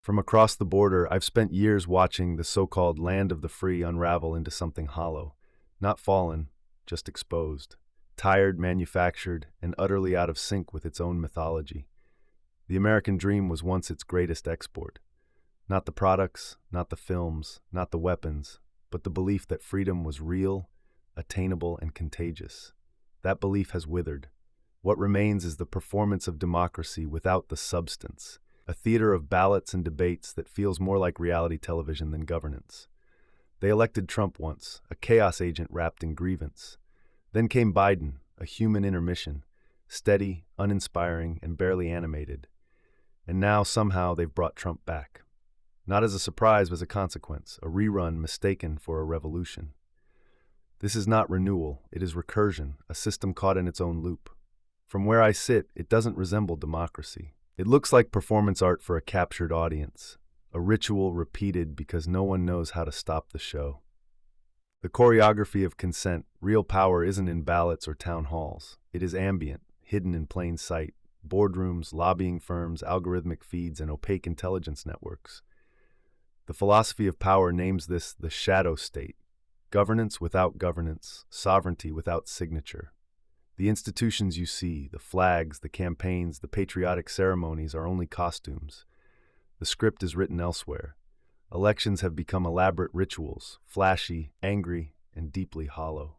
From across the border, I've spent years watching the so-called land of the free unravel into something hollow, not fallen, just exposed, tired, manufactured, and utterly out of sync with its own mythology. The American dream was once its greatest export. Not the products, not the films, not the weapons, but the belief that freedom was real, attainable, and contagious. That belief has withered. What remains is the performance of democracy without the substance, a theater of ballots and debates that feels more like reality television than governance. They elected Trump once, a chaos agent wrapped in grievance. Then came Biden, a human intermission, steady, uninspiring, and barely animated. And now, somehow, they've brought Trump back. Not as a surprise, but as a consequence, a rerun mistaken for a revolution. This is not renewal, it is recursion, a system caught in its own loop. From where I sit, it doesn't resemble democracy. It looks like performance art for a captured audience, a ritual repeated because no one knows how to stop the show. The choreography of consent, real power isn't in ballots or town halls. It is ambient, hidden in plain sight, boardrooms, lobbying firms, algorithmic feeds, and opaque intelligence networks. The philosophy of power names this the shadow state, governance without governance, sovereignty without signature. The institutions you see, the flags, the campaigns, the patriotic ceremonies are only costumes. The script is written elsewhere. Elections have become elaborate rituals, flashy, angry, and deeply hollow.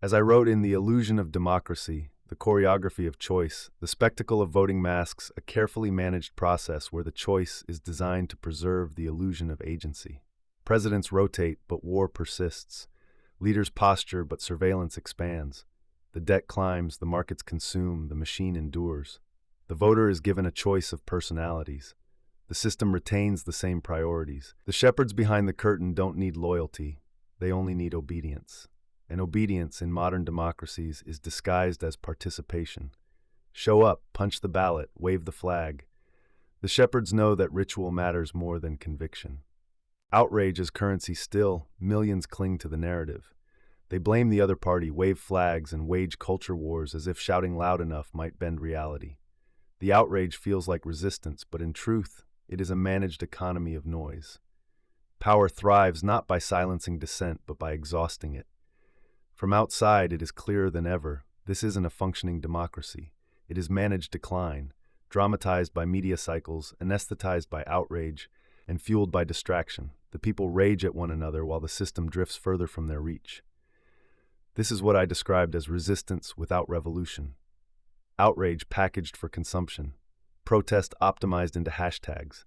As I wrote in The Illusion of Democracy, the choreography of choice, the spectacle of voting masks, a carefully managed process where the choice is designed to preserve the illusion of agency. Presidents rotate, but war persists. Leaders posture, but surveillance expands. The debt climbs, the markets consume, the machine endures. The voter is given a choice of personalities. The system retains the same priorities. The shepherds behind the curtain don't need loyalty, they only need obedience. And obedience in modern democracies is disguised as participation. Show up, punch the ballot, wave the flag. The shepherds know that ritual matters more than conviction. Outrage is currency still, millions cling to the narrative. They blame the other party, wave flags, and wage culture wars as if shouting loud enough might bend reality. The outrage feels like resistance, but in truth, it is a managed economy of noise. Power thrives not by silencing dissent, but by exhausting it. From outside, it is clearer than ever. This isn't a functioning democracy. It is managed decline, dramatized by media cycles, anesthetized by outrage, and fueled by distraction. The people rage at one another while the system drifts further from their reach. This is what I described as resistance without revolution. Outrage packaged for consumption. Protest optimized into hashtags.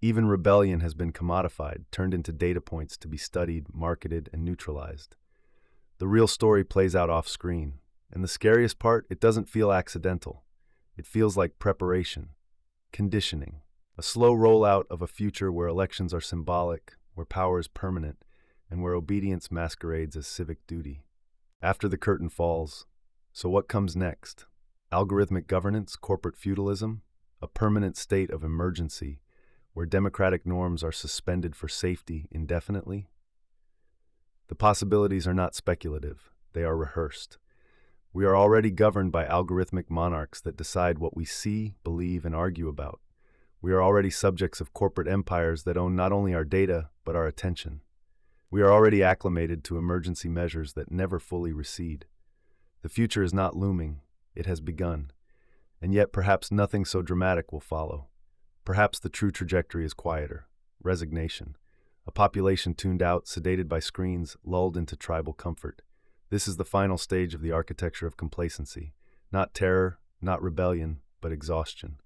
Even rebellion has been commodified, turned into data points to be studied, marketed, and neutralized. The real story plays out off-screen. And the scariest part, it doesn't feel accidental. It feels like preparation, conditioning, a slow rollout of a future where elections are symbolic, where power is permanent, and where obedience masquerades as civic duty. After the curtain falls, so what comes next? Algorithmic governance, corporate feudalism, a permanent state of emergency where democratic norms are suspended for safety indefinitely? The possibilities are not speculative, they are rehearsed. We are already governed by algorithmic monarchs that decide what we see, believe, and argue about. We are already subjects of corporate empires that own not only our data, but our attention. We are already acclimated to emergency measures that never fully recede. The future is not looming, it has begun. And yet perhaps nothing so dramatic will follow. Perhaps the true trajectory is quieter, resignation. A population tuned out, sedated by screens, lulled into tribal comfort. This is the final stage of the architecture of complacency. Not terror, not rebellion, but exhaustion.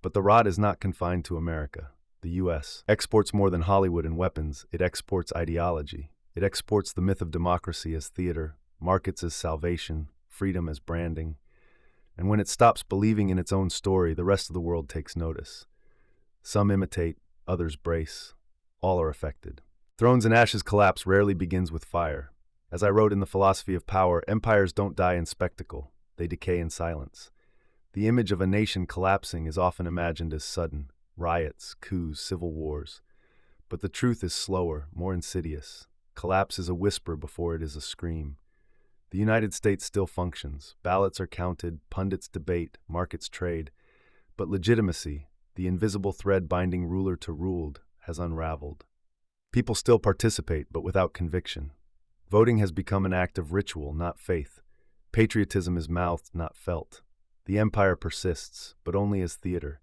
But the rot is not confined to America. The U.S. exports more than Hollywood and weapons. It exports ideology. It exports the myth of democracy as theater, markets as salvation, freedom as branding. And when it stops believing in its own story, the rest of the world takes notice. Some imitate, others brace. All are affected. Thrones and Ashes collapse rarely begins with fire. As I wrote in The Philosophy of Power, empires don't die in spectacle. They decay in silence. The image of a nation collapsing is often imagined as sudden. Riots, coups, civil wars. But the truth is slower, more insidious. Collapse is a whisper before it is a scream. The United States still functions. Ballots are counted, pundits debate, markets trade. But legitimacy, the invisible thread binding ruler to ruled, has unraveled. People still participate, but without conviction. Voting has become an act of ritual, not faith. Patriotism is mouthed, not felt. The empire persists, but only as theater.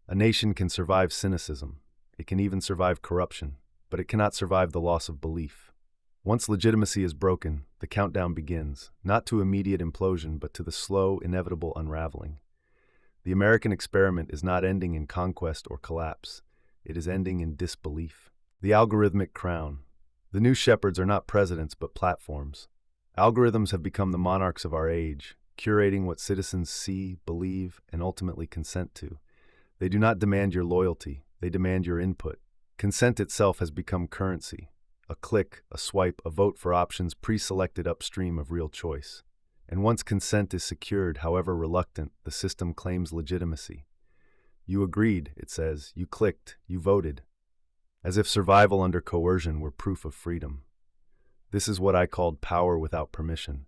A nation can survive cynicism. It can even survive corruption, but it cannot survive the loss of belief. Once legitimacy is broken, the countdown begins, not to immediate implosion, but to the slow, inevitable unraveling. The American experiment is not ending in conquest or collapse. It is ending in disbelief. The algorithmic crown. The new shepherds are not presidents, but platforms. Algorithms have become the monarchs of our age, curating what citizens see, believe, and ultimately consent to. They do not demand your loyalty, they demand your input. Consent itself has become currency. A click, a swipe, a vote for options pre-selected upstream of real choice. And once consent is secured, however reluctant, the system claims legitimacy. You agreed, it says, you clicked, you voted. As if survival under coercion were proof of freedom. This is what I called power without permission.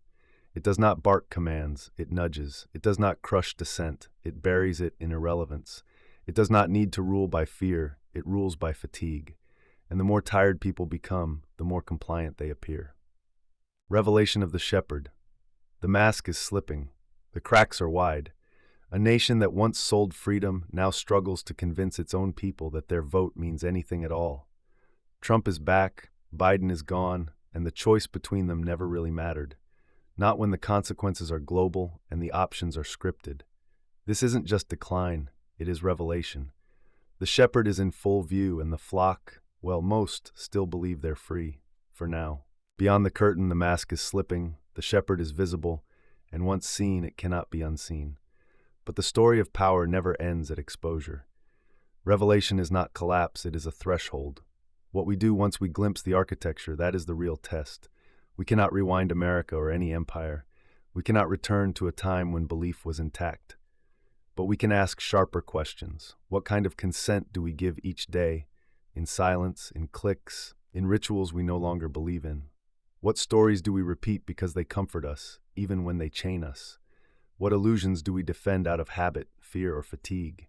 It does not bark commands, it nudges. It does not crush dissent, it buries it in irrelevance. It does not need to rule by fear, it rules by fatigue. And the more tired people become, the more compliant they appear. Revelation of the shepherd. The mask is slipping. The cracks are wide. A nation that once sold freedom now struggles to convince its own people that their vote means anything at all. Trump is back, Biden is gone, and the choice between them never really mattered. Not when the consequences are global and the options are scripted. This isn't just decline, it is revelation. The shepherd is in full view and the flock, well, most still believe they're free, for now. Beyond the curtain, the mask is slipping, the shepherd is visible, and once seen, it cannot be unseen. But the story of power never ends at exposure. Revelation is not collapse, it is a threshold. What we do once we glimpse the architecture, that is the real test. We cannot rewind America or any empire. We cannot return to a time when belief was intact. But we can ask sharper questions. What kind of consent do we give each day? In silence, in clicks, in rituals we no longer believe in? What stories do we repeat because they comfort us, even when they chain us? What illusions do we defend out of habit, fear, or fatigue?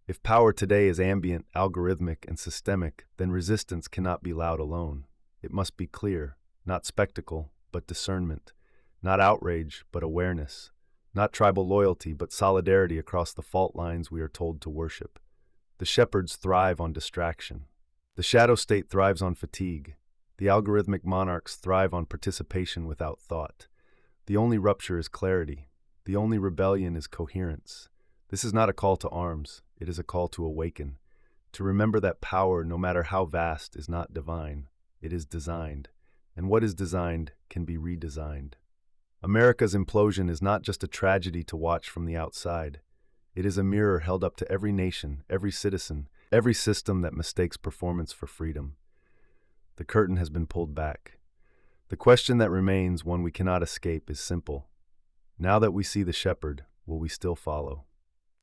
If power today is ambient, algorithmic, and systemic, then resistance cannot be loud alone. It must be clear, not spectacle, but discernment. Not outrage, but awareness. Not tribal loyalty, but solidarity across the fault lines we are told to worship. The shepherds thrive on distraction. The shadow state thrives on fatigue. The algorithmic monarchs thrive on participation without thought. The only rupture is clarity. The only rebellion is coherence. This is not a call to arms. It is a call to awaken. To remember that power, no matter how vast, is not divine. It is designed. And what is designed can be redesigned. America's implosion is not just a tragedy to watch from the outside. It is a mirror held up to every nation, every citizen, every system that mistakes performance for freedom. The curtain has been pulled back. The question that remains, one we cannot escape, is simple. Now that we see the shepherd, will we still follow?